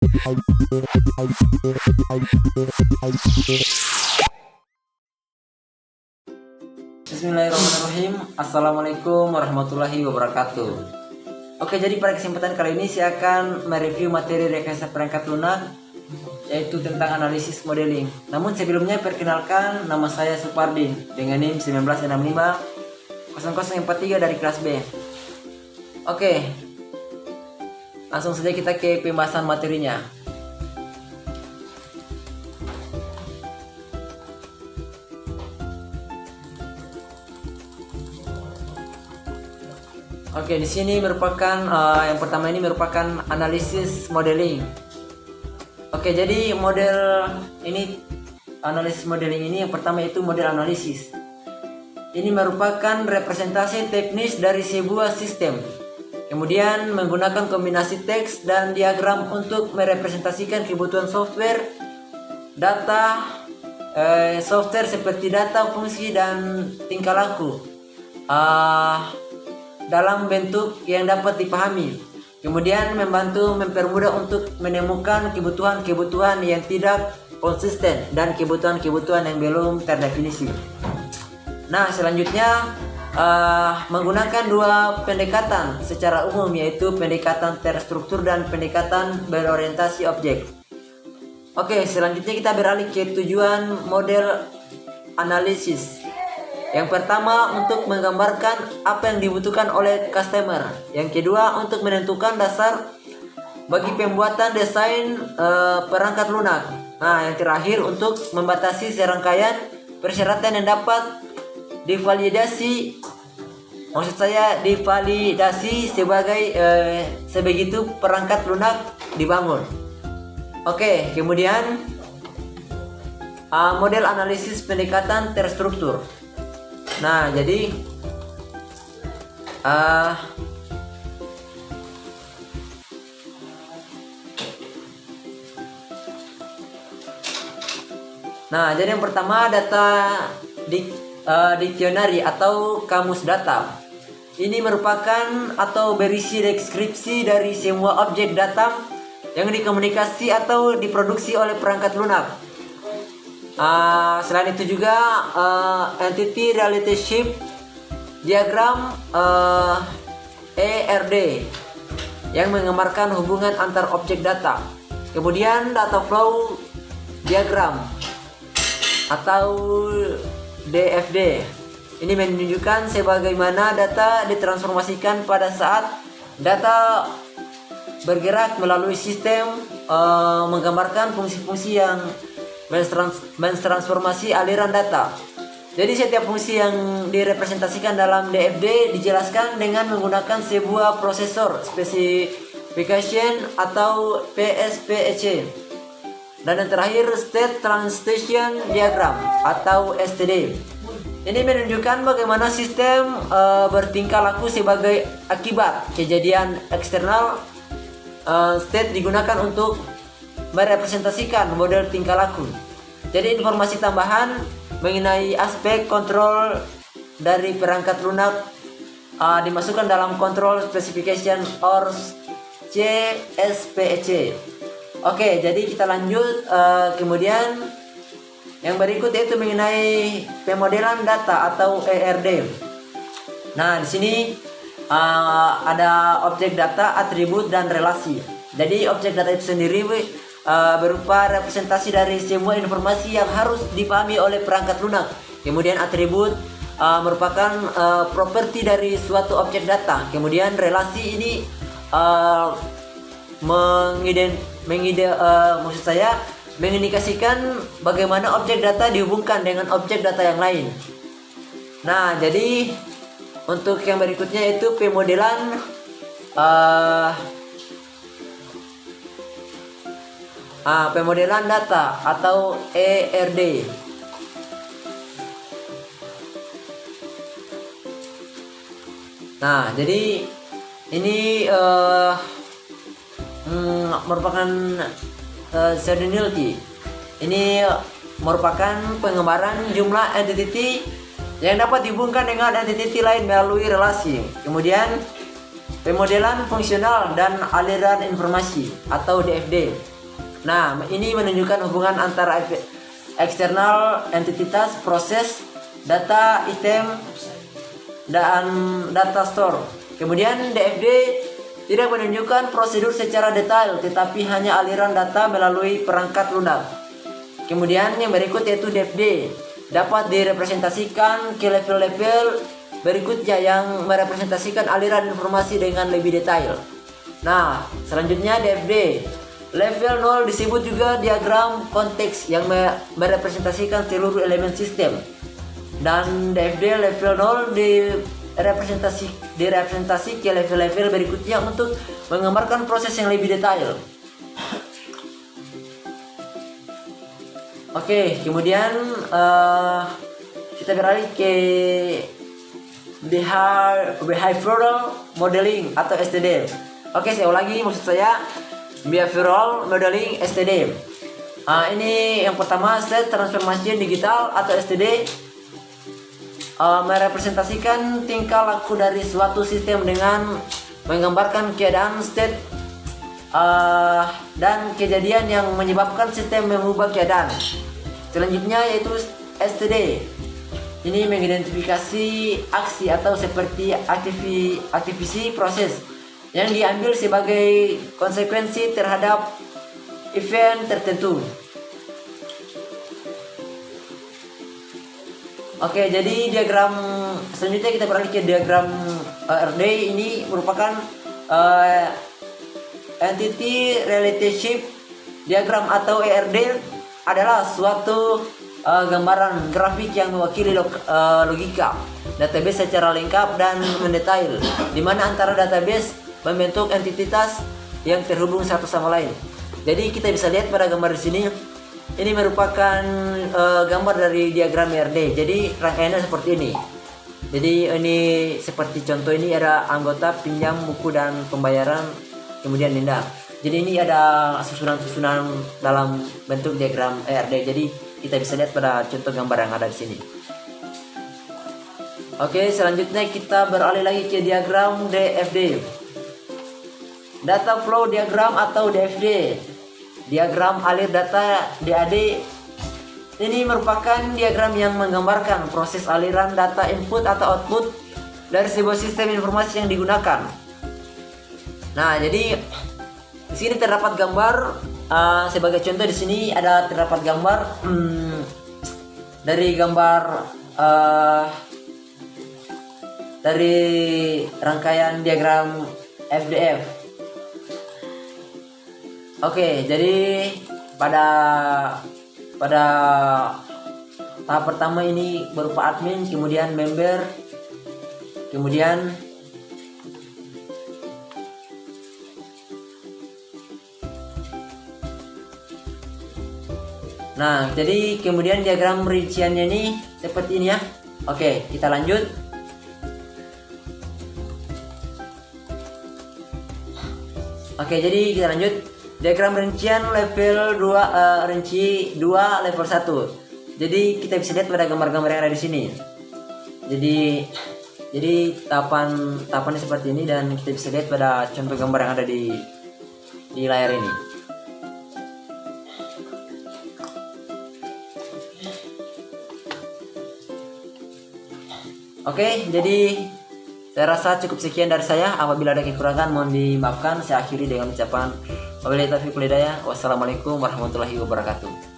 Bismillahirrahmanirrahim. Assalamualaikum warahmatullahi wabarakatuh. Oke, jadi pada kesempatan kali ini saya akan mereview materi rekayasa perangkat lunak, yaitu tentang analisis modeling. Namun sebelumnya perkenalkan, nama saya Supardi dengan NIM 1965 0043 dari kelas B. Oke, langsung saja kita ke pembahasan materinya. Oke, di sini merupakan yang pertama ini merupakan analisis modeling. Oke, jadi analisis modeling ini yang pertama itu model analisis. Ini merupakan representasi teknis dari sebuah sistem. Kemudian menggunakan kombinasi teks dan diagram untuk merepresentasikan kebutuhan software, data, software seperti data, fungsi, dan tingkah laku dalam bentuk yang dapat dipahami. Kemudian membantu mempermudah untuk menemukan kebutuhan-kebutuhan yang tidak konsisten dan kebutuhan-kebutuhan yang belum terdefinisi. Nah, selanjutnya menggunakan dua pendekatan secara umum, yaitu pendekatan terstruktur dan pendekatan berorientasi objek. Oke, selanjutnya kita beralih ke tujuan model analisis. Yang pertama, untuk menggambarkan apa yang dibutuhkan oleh customer. Yang kedua, untuk menentukan dasar bagi pembuatan desain perangkat lunak. Nah, yang terakhir, untuk membatasi serangkaian persyaratan yang dapat divalidasi. Maksud saya divalidasi sebegitu perangkat lunak dibangun. Oke, kemudian model analisis pendekatan terstruktur. Nah, jadi yang pertama data dictionary atau kamus data. Ini merupakan atau berisi deskripsi dari semua objek data yang dikomunikasi atau diproduksi oleh perangkat lunak. Selain itu juga Entity Relationship Diagram ERD yang menggambarkan hubungan antar objek data. Kemudian Data Flow Diagram atau DFD. Ini menunjukkan sebagaimana data ditransformasikan pada saat data bergerak melalui sistem, menggambarkan fungsi-fungsi yang mentransformasi aliran data. Jadi setiap fungsi yang direpresentasikan dalam DFD dijelaskan dengan menggunakan sebuah prosesor specification atau PSPEC. Dan yang terakhir, State Transition Diagram atau STD. Ini menunjukkan bagaimana sistem bertingkah laku sebagai akibat kejadian eksternal. State digunakan untuk merepresentasikan model tingkah laku. Jadi informasi tambahan mengenai aspek kontrol dari perangkat lunak dimasukkan dalam Control Specification or CSPEC. Oke, jadi kita lanjut. Kemudian yang berikut yaitu mengenai pemodelan data atau ERD. Nah, di sini ada objek data, atribut, dan relasi. Jadi objek data itu sendiri berupa representasi dari semua informasi yang harus dipahami oleh perangkat lunak. Kemudian atribut merupakan properti dari suatu objek data. Kemudian relasi ini mengindikasikan bagaimana objek data dihubungkan dengan objek data yang lain. Nah, jadi untuk yang berikutnya itu pemodelan pemodelan data atau ERD. Nah, jadi ini merupakan Cardinality. Ini merupakan pengembaraan jumlah entity yang dapat dihubungkan dengan entity lain melalui relasi. Kemudian pemodelan fungsional dan aliran informasi atau DFD. Nah, ini menunjukkan hubungan antara eksternal entitas, proses, data, item, dan data store. Kemudian DFD tidak menunjukkan prosedur secara detail, tetapi hanya aliran data melalui perangkat lunak. Kemudian yang berikut yaitu DFD dapat direpresentasikan ke level-level berikutnya yang merepresentasikan aliran informasi dengan lebih detail. Nah, selanjutnya DFD level 0 disebut juga diagram konteks yang merepresentasikan seluruh elemen sistem. Dan DFD level 0 direpresentasi ke level-level berikutnya untuk menggambarkan proses yang lebih detail. Oke, kemudian kita beralih ke behavioral modeling atau STD. Oke, saya ulangi, maksud saya behavioral modeling STD. Ini yang pertama, state transformation digital atau STD merepresentasikan tingkah laku dari suatu sistem dengan menggambarkan keadaan state dan kejadian yang menyebabkan sistem mengubah keadaan. Selanjutnya yaitu STD. Ini mengidentifikasi aksi atau seperti aktivisi proses yang diambil sebagai konsekuensi terhadap event tertentu. Oke, jadi diagram selanjutnya kita beralih ke diagram RD. Ini merupakan entity relationship diagram atau ERD adalah suatu gambaran grafik yang mewakili logika database secara lengkap dan mendetail, di mana antara database membentuk entitas yang terhubung satu sama lain. Jadi kita bisa lihat pada gambar di sini. Ini merupakan gambar dari diagram ERD. Jadi rangkaiannya seperti ini. Jadi ini seperti contoh, ini ada anggota, pinjam, buku, dan pembayaran, kemudian denda. Jadi ini ada susunan-susunan dalam bentuk diagram ERD. Jadi kita bisa lihat pada contoh gambar yang ada di sini. Oke, selanjutnya kita beralih lagi ke diagram DFD. Data flow diagram atau DFD. Diagram alir data DAD ini merupakan diagram yang menggambarkan proses aliran data input atau output dari sebuah sistem informasi yang digunakan. Nah, jadi di sini terdapat gambar sebagai contoh. Di sini terdapat gambar dari dari rangkaian diagram FDF. Oke, jadi pada tahap pertama ini berupa admin, kemudian member, kemudian jadi kemudian diagram rinciannya ini seperti ini ya. Oke, kita lanjut. Oke, jadi kita lanjut. Diagram rincian level 2, rinci 2 level 1. Jadi kita bisa lihat pada gambar-gambar yang ada di sini. Jadi tahapannya seperti ini, dan kita bisa lihat pada contoh gambar yang ada di layar ini. Oke, jadi saya rasa cukup sekian dari saya. Apabila ada kekurangan mohon dimaafkan. Saya akhiri dengan ucapan wabillahi taufiq wal hidayah. Wassalamualaikum warahmatullahi wabarakatuh.